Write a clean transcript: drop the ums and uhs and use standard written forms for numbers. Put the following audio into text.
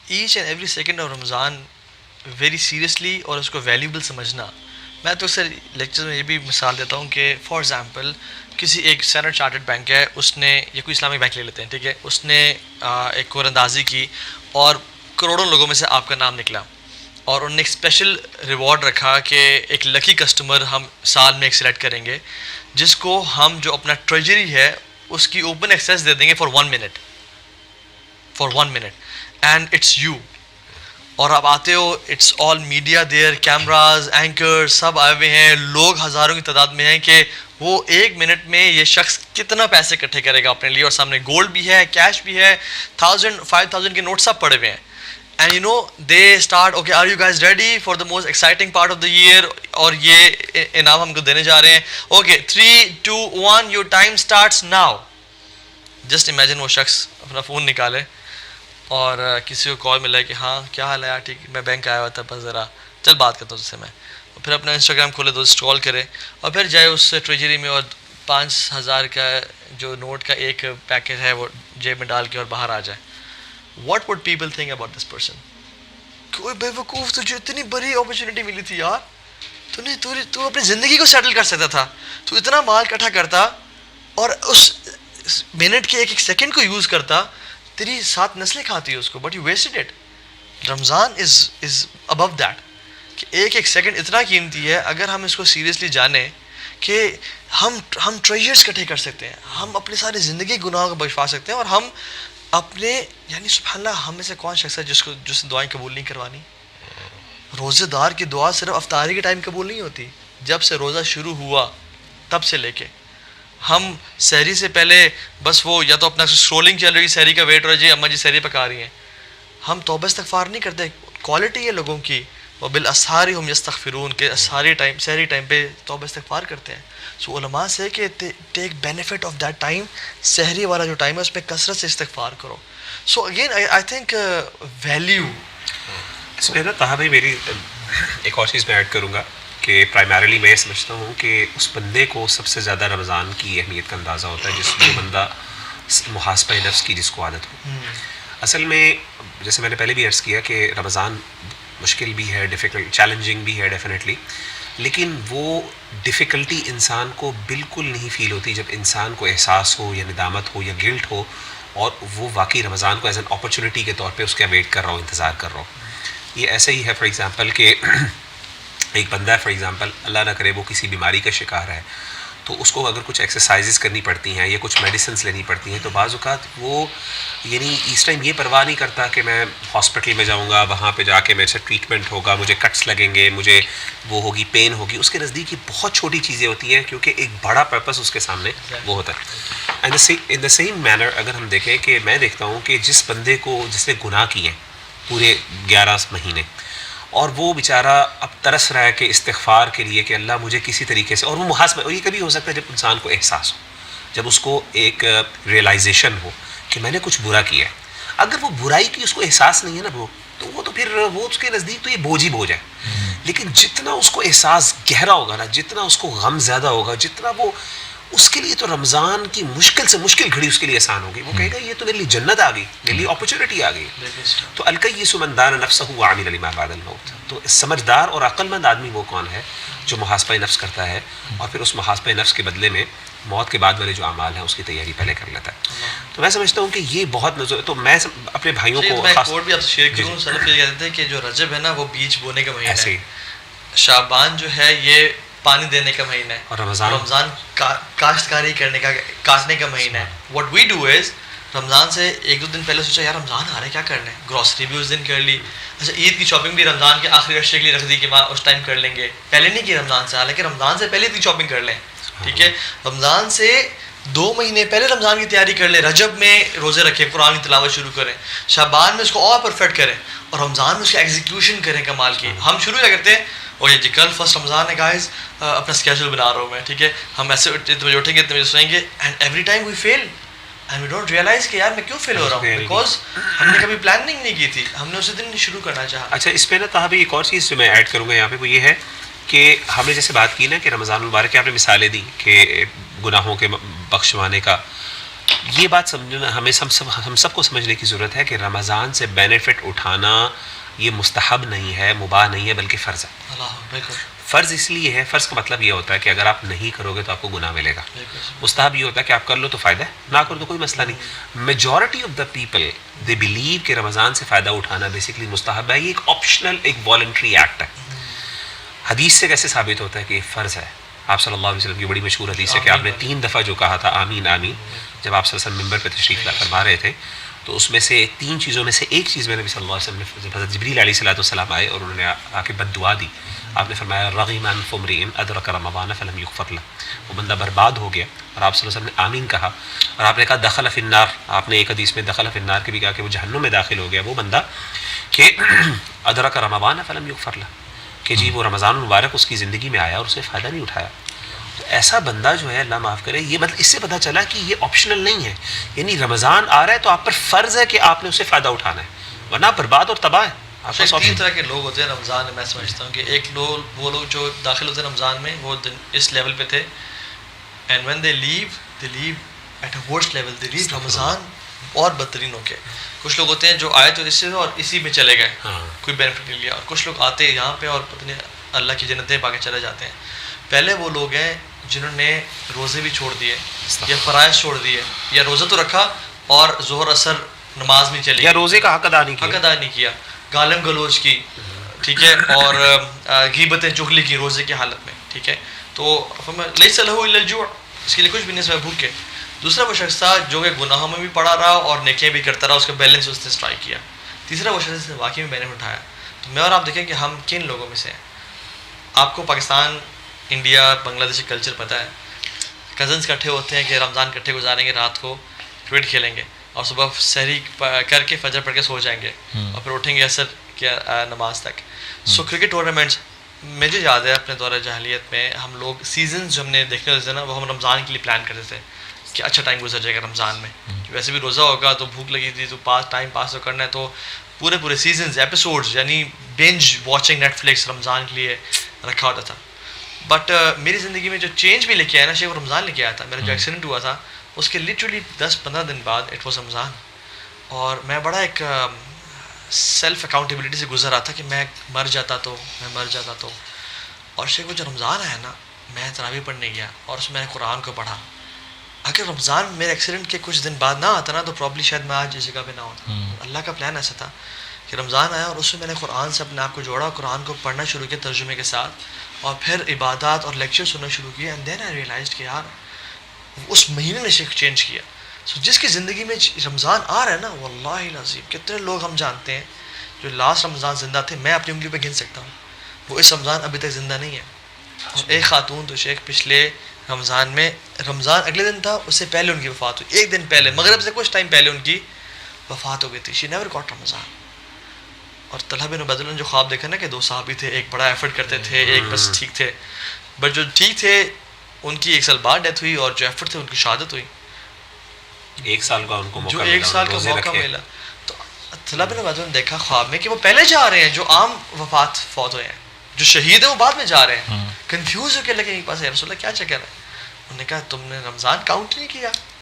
H and every second of Ramzan very seriously اور اس کو ویلیوبل سمجھنا. میں تو اکثر لیکچر میں یہ بھی مثال دیتا ہوں کہ فار ایگزامپل کسی ایک اسٹینڈرڈ چارٹرڈ بینک ہے, اس نے, یا کوئی اسلامک بینک لے لیتے ہیں, ٹھیک ہے, اس نے ایک قرعہ اندازی کی اور کروڑوں لوگوں میں سے آپ کا نام نکلا, اور انہوں نے ایک اسپیشل ریوارڈ رکھا کہ ایک لکی کسٹمر ہم سال میں ایک سلیکٹ کریں گے جس کو ہم جو اپنا ٹریجری ہے اس کی اوپن ایکسیس دے دیں گے for 1 minute and it's you. اور آپ آتے ہو, it's all media there, cameras, anchor سب آئے ہوئے ہیں, لوگ ہزاروں کی تعداد میں ہیں کہ وہ 1 منٹ میں یہ شخص کتنا پیسے اکٹھے کرے گا اپنے لیے, اور سامنے گولڈ بھی ہے, کیش بھی ہے, 1000 5000 کے نوٹ سب پڑے ہوئے ہیں. And you know they start, okay are you guys ready for the most exciting part of the year, اور یہ انعام ہم کو دینے جا رہے ہیں. Okay 3 2 1 your time starts now. Just imagine وہ شخص اپنا فون نکالے اور کسی کو کال ملا ہے کہ ہاں کیا حال ہے یار, ٹھیک, میں بینک آیا ہوا تھا, بس ذرا چل بات کرتا ہوں اس سے میں. پھر اپنا انسٹاگرام کھولے تو اسکرول کرے اور پھر جائے اس ٹریجری میں اور 5000 کا جو نوٹ کا ایک پیکٹ ہے وہ جیب میں ڈال کے اور باہر آ جائے. What would people think about this person? کوئی بے وقوف, تجھے اتنی بڑی اپرچونیٹی ملی تھی یار, تو اپنی زندگی کو سیٹل کر سکتا تھا, تو اتنا مال اکٹھا کرتا اور اس منٹ کے ایک سیکنڈ کو یوز کرتا, تیری 7 نسلیں کھاتی ہے اس کو, but you wasted it. Ramzan is about that کہ ایک سیکنڈ اتنا قیمتی ہے. اگر ہم اس کو سیریسلی جانیں کہ ہم ٹریجرز اکٹھے کر سکتے ہیں, ہم اپنی ساری زندگی گناہوں کو بخشوا سکتے ہیں, اور ہم اپنے, یعنی سبحان اللہ, ہم میں سے کون شخص ہے جس نے دعائیں قبول نہیں کروانی؟ روزے دار کی دعا صرف افطاری کے ٹائم قبول نہیں ہوتی, جب سے روزہ شروع ہوا تب سے لے کے. ہم سحری سے پہلے بس وہ یا تو اپنا اسکرولنگ چل رہی, سحری کا ویٹ ہو رہا جی اماں جی سحری پکا رہی ہیں, ہم توبہ استغفار نہیں کرتے. کوالٹی ہے لوگوں کی, وبالاسحار هم یستغفرون, کہ سحری ٹائم پہ توبہ استغفار کرتے ہیں. سو علماء سے کہ ٹیک بینیفٹ آف دیٹ ٹائم, سحری والا جو ٹائم ہے اس میں کثرت سے استغفار کرو. So again I think value. اس میں نا طاہر بھائی میری ایک اور چیز میں ایڈ کروں گا کہ پرائمریلی میں یہ سمجھتا ہوں کہ اس بندے کو سب سے زیادہ رمضان کی اہمیت کا اندازہ ہوتا ہے جس میں بندہ محاسبہ نفس کی جس کو عادت ہو. اصل میں جیسے میں نے پہلے بھی عرض کیا کہ رمضان مشکل بھی ہے, ڈیفیکلٹ, چیلنجنگ بھی ہے ڈیفینیٹلی, لیکن وہ ڈیفیکلٹی انسان کو بالکل نہیں فیل ہوتی جب انسان کو احساس ہو یا ندامت ہو یا گلٹ ہو, اور وہ واقعی رمضان کو ایز این اپرچونیٹی کے طور پہ اس کا ویٹ کر رہا ہو, انتظار کر رہا ہو. یہ ایسے ہی ہے فار ایگزامپل کہ ایک بندہ ہے فار ایگزامپل, اللہ نہ کرے وہ کسی بیماری کا شکار ہے, تو اس کو اگر کچھ ایکسرسائزز کرنی پڑتی ہیں یا کچھ میڈیسنس لینی پڑتی ہیں, تو بعض اوقات وہ یعنی اس ٹائم یہ پرواہ نہیں کرتا کہ میں ہاسپٹل میں جاؤں گا, وہاں پہ جا کے میرے سے ٹریٹمنٹ ہوگا, مجھے کٹس لگیں گے, مجھے وہ ہوگی, پین ہوگی. اس کے نزدیک یہ بہت چھوٹی چیزیں ہوتی ہیں کیونکہ ایک بڑا پرپس اس کے سامنے وہ ہوتا ہے. And in the same manner اگر ہم دیکھیں کہ میں دیکھتا ہوں کہ جس بندے کو, جس نے گناہ کیے پورے 11 مہینے, اور وہ بیچارہ اب ترس رہا ہے کہ استغفار کے لیے کہ اللہ مجھے کسی طریقے سے, اور وہ محاسبہ, اور یہ کبھی ہو سکتا ہے جب انسان کو احساس ہو, جب اس کو ایک ریئلائزیشن ہو کہ میں نے کچھ برا کیا ہے. اگر وہ برائی کی اس کو احساس نہیں ہے نا تو پھر وہ اس کے نزدیک تو یہ بوجھ ہی بوجھ ہے. لیکن جتنا اس کو احساس گہرا ہوگا نا, جتنا اس کو غم زیادہ ہوگا, جتنا وہ, اس کے لیے تو رمضان کی مشکل سے مشکل گھڑی اس کے لیے آسان ہوگی. وہ کہے گا یہ تو میرے لیے جنت آ گئی, میرے لیے اپرچونیٹی آ گئی. تو الکیس من دان نفسہ وعمل لما بعد الموت. تو سمجھدار اور عقل مند آدمی وہ کون ہے جو محاسبہ نفس کرتا ہے اور پھر اس محاسبہ نفس کے بدلے میں موت کے بعد والے جو اعمال ہیں اس کی تیاری پہلے کر لیتا ہے. تو میں سمجھتا ہوں کہ یہ بہت نظر, تو میں اپنے بھائیوں کو میں ایک کوٹ بھی آپ سے شیئر کروں. سلف یہ کہتے تھے کہ جو رجب ہے نا وہ بیج بونے کا مہینہ ہے, شعبان جو ہے یہ پانی دینے کا مہینہ ہے, اور رمضان کاشتکاری کرنے کا, کاٹنے کا مہینہ ہے. واٹ وی ڈو از رمضان سے 1-2 دن پہلے سوچا یار رمضان آ رہا ہے کیا کرنا ہے, گروسری بھی اس دن کر لی, اچھا عید کی شاپنگ بھی رمضان کے آخری رشتے کے لیے رکھ دی کہ اس ٹائم کر لیں گے, پہلے نہیں کی رمضان سے, حالانکہ رمضان سے پہلے عید کی شاپنگ کر لیں, ٹھیک ہے, رمضان سے 2 مہینے پہلے رمضان کی تیاری کر لیں, رجب میں روزے رکھیں, قرآن کی تلاوت شروع کریں, شعبان میں اس کو اور پرفیکٹ کریں, اور رمضان میں اس کا ایگزیکیوشن کریں کمال کی. ہم شروع کیا کرتے ہیں, اوکے جی کل فرسٹ رمضان ہے گائز, اپنا اسکیجول بنا رہا ہوں میں, ٹھیک ہے, ہم ایسے اتنے بجے اٹھیں گے, اتنے بجے سوئیں گے, and every time we feel and we don't realise کہ یار میں کیوں فیل ہو رہا ہوں, بیکاز ہم نے کبھی پلاننگ نہیں کی تھی, ہم نے اسی دن شروع کرنا چاہا. اچھا اس پہ نا طاہر ایک اور چیز جو میں ایڈ کروں گا یہاں پہ وہ یہ ہے کہ ہم نے جیسے بات کی نا کہ رمضان المبارک کی آپ نے مثالیں دی کہ گناہوں کے بخشوانے کا, یہ بات سمجھنا ہمیں ہم سب کو سمجھنے کی ضرورت ہے کہ رمضان سے بینیفٹ اٹھانا یہ مستحب نہیں ہے، مباح نہیں ہے، بلکہ فرض ہے. اللہ بالکل فرض اس لیے ہے، فرض کا مطلب یہ ہوتا ہے کہ اگر آپ نہیں کرو گے تو آپ کو گناہ ملے گا. مستحب یہ ہوتا ہے کہ آپ کر لو تو فائدہ ہے، نہ کرو تو کوئی مسئلہ نہیں. Majority of the people they believe کہ رمضان سے فائدہ اٹھانا بیسکلی مستحب ہے، یہ ایک آپشنل، ایک والنٹری ایکٹ ہے. حدیث سے کیسے ثابت ہوتا ہے کہ یہ فرض ہے؟ آپ صلی اللہ علیہ وسلم کی بڑی مشہور حدیث ہے کہ آپ نے 3 دفعہ جو کہا تھا آمین آمین، جب آپ صلی اللہ علیہ وسلم ممبر پہ تشریف فرما رہے تھے، تو اس میں سے 3 چیزوں میں سے ایک چیز میں نبی صلی اللہ علیہ وسلم نے، حضرت جبریل علیہ الصلوۃ والسلام آئے اور انہوں نے آ کے بد دعا دی. آپ نے فرمایا رغم انف امرئ ادرک رمضان فلم یغفر له، وہ بندہ برباد ہو گیا. اور آپ صلی اللہ علیہ وسلم نے آمین کہا، اور آپ نے کہا دخل فی النار، آپ نے ایک حدیث میں دخل فی النار کے بھی کہا کہ وہ جہنم میں داخل ہو گیا وہ بندہ کہ ادرک رمضان فلم یغفر له، کہ جی وہ رمضان المبارک اس کی زندگی میں آیا اور اس نے فائدہ نہیں اٹھایا. تو ایسا بندہ جو ہے اللہ معاف کرے، یہ مطلب اس سے پتہ چلا کہ یہ آپشنل نہیں ہے، یعنی رمضان آ رہا ہے تو آپ پر فرض ہے کہ آپ نے اسے فائدہ اٹھانا ہے، ورنہ برباد اور تباہ ہے. آپ کو 3 طرح کے لوگ ہوتے ہیں رمضان میں. میں سمجھتا ہوں کہ ایک لوگ وہ لوگ جو داخل ہوتے ہیں رمضان میں وہ اس لیول پہ تھے، and when they leave at a worst level, they leave Ramzan اور بدترین ہو کے. کچھ لوگ ہوتے ہیں جو آئے تو اس سے اور اسی میں چلے گئے، کوئی بینیفٹ نہیں لیا. اور کچھ لوگ آتے ہیں یہاں پہ اور پتہ نہیں اللہ کی جنتیں پا کے چلے جاتے ہیں. پہلے وہ لوگ ہیں جنہوں نے روزے بھی چھوڑ دیے یا فرائض چھوڑ دیے، یا روزہ تو رکھا اور ظہر اثر نماز نہیں چلی، یا روزے کا حق ادا نہیں کیا، گالم گلوچ کی، ٹھیک ہے، اور غیبتیں چغلی کی روزے کی حالت میں، ٹھیک ہے. تو لیس لہ الا الجوع، اس کے لیے کچھ بھی نہیں سوائے بھوکے. دوسرا وہ شخص تھا جو کہ گناہوں میں بھی پڑا رہا اور نیکیاں بھی کرتا رہا، اس کا بیلنس اس نے اسٹرائک کیا. تیسرا وہ شخص نے واقعی میں بینیفٹ اٹھایا. تو میں اور آپ دیکھیں کہ ہم کن لوگوں میں سے ہیں. آپ کو پاکستان، انڈیا، بنگلہ دیش کا کلچر پتہ ہے. کزنس اکٹھے ہوتے ہیں کہ رمضان اکٹھے گزاریں گے، رات کو کرکٹ کھیلیں گے اور صبح سحری کر کے فجر پڑھ کے سو جائیں گے اور پھر اٹھیں گے عصر کی نماز تک. سو کرکٹ ٹورنامنٹس مجھے یاد ہے اپنے دور جاہلیت میں ہم لوگ سیزنز جو ہم نے دیکھنے ہوتے تھے نا، وہ ہم رمضان کے لیے پلان کرتے تھے کہ اچھا ٹائم گزر جائے گا رمضان میں. ویسے بھی روزہ ہوگا تو بھوک لگی تھی تو ٹائم پاس تو کرنا ہے، تو پورے سیزنز ایپیسوڈز یعنی بینج واچنگ نیٹ فلکس رمضان کے لیے رکھا ہوتا تھا. بٹ میری زندگی میں جو چینج بھی لے کے آیا نا، وہ رمضان لے کے آیا تھا. میرا جو ایکسیڈنٹ ہوا تھا اس کے لٹرلی 10-15 دن بعد اٹ واز رمضان، اور میں بڑا ایک سیلف اکاؤنٹیبلٹی سے گزر رہا تھا کہ میں مر جاتا تو. اور شیخ وہ جو رمضان آیا نا، میں تراویح پڑھنے گیا اور اس میں نے قرآن کو پڑھا. اگر رمضان میرے ایکسیڈنٹ کے کچھ دن بعد نہ آتا نا تو پرابلی شاید میں آج اس جگہ پہ نہ ہوتا. اللہ کا پلان ایسا تھا کہ رمضان آیا اور اس میں میں نے قرآن سے اپنے آپ کو جوڑا، قرآن کو پڑھنا شروع کیا ترجمے کے ساتھ، اور پھر عبادات اور لیکچر سننا شروع کیا. اینڈ دین آئی ریئلائزڈ کہ یار اس مہینے نے شیخ چینج کیا. سو جس کی زندگی میں رمضان آ رہا ہے نا، واللہ العظیم کتنے لوگ ہم جانتے ہیں جو لاسٹ رمضان زندہ تھے، میں اپنی انگلی پہ گن سکتا ہوں، وہ اس رمضان ابھی تک زندہ نہیں ہے. اور ایک خاتون تو شیخ پچھلے رمضان میں، رمضان اگلے دن تھا، اس سے پہلے ان کی وفات ہوئی، ایک دن پہلے، مغرب سے کچھ ٹائم پہلے ان کی وفات ہو گئی تھی. شی نیور گاٹ رمضان. اور طلحہ بن عبید اللہ نے جو خواب دیکھا نا کہ 2 صحابی تھے، ایک بڑا ایفرٹ کرتے تھے، ایک بس ٹھیک تھے، بٹ جو ٹھیک تھے ان کی 1 سال بعد ڈیتھ ہوئی، اور جو ایفرٹ تھے ان کی شہادت ہوئی. 1 سال کا ان کو موقع جو 1 سال کا موقع ملا. تو طلحہ بن عبید اللہ نے دیکھا خواب میں کہ وہ پہلے جا رہے ہیں جو عام فوت ہوئے ہیں، جو شہید ہیں وہ بعد میں جا رہے ہیں. کنفیوز ہو کے لگے میرے پاس، یا رسول اللہ کیا چکر ہے؟ انہوں نے کہا تم نے رمضان کاؤنٹ نہیں کیا.